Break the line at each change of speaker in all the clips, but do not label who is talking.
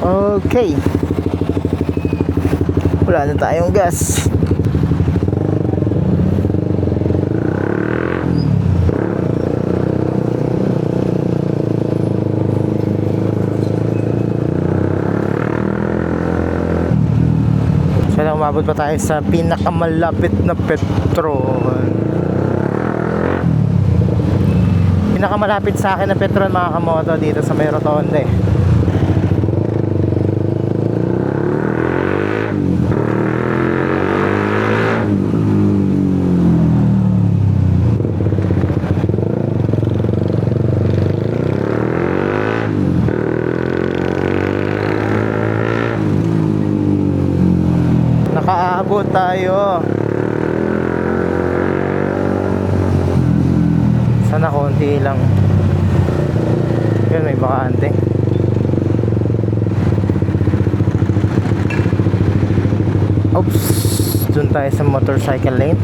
Okay, wala na tayong gas. Sana umabot pa tayo sa pinakamalapit na Petron. Pinakamalapit sa akin na Petron, mga kamoto, dito sa may rotonda eh. Nakaabot tayo. Sana konti lang. Yun, may bakante. Oops, dun tayo sa motorcycle lane.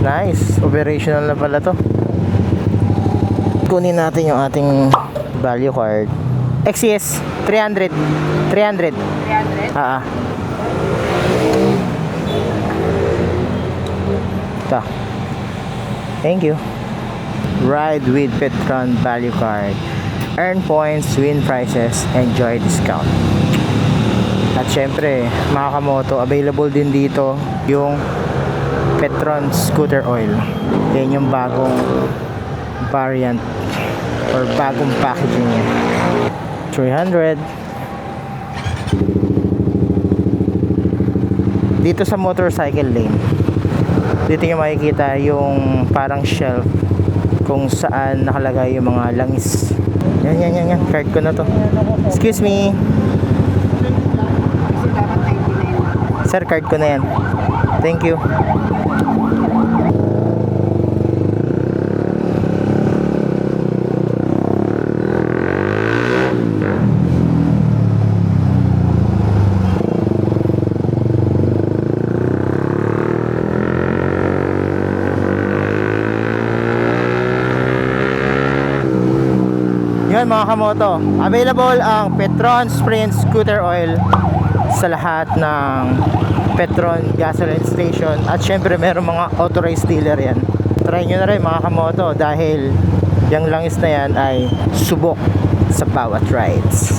Nice, operational na pala to. Kunin natin yung ating value card. XCS 300. 300.
300?
Ito. Thank you. Ride with Petron value card. Earn points, win prizes, enjoy discount. At syempre, mga kamoto, available din dito yung Petron scooter oil. Yan yung bagong variant or bagong packaging niya. 300. Dito sa motorcycle lane, dito nyo makikita yung parang shelf kung saan nakalagay yung mga langis. Yan. Card ko na to. Excuse me. Sir, card ko na yan. Thank you. Yun mga kamoto, available ang Petron Sprint Scooter Oil sa lahat ng Petron gasoline station. At syempre meron mga authorized dealer yan. Try nyo na rin mga kamoto dahil yung langis na yan ay subok sa bawat rides.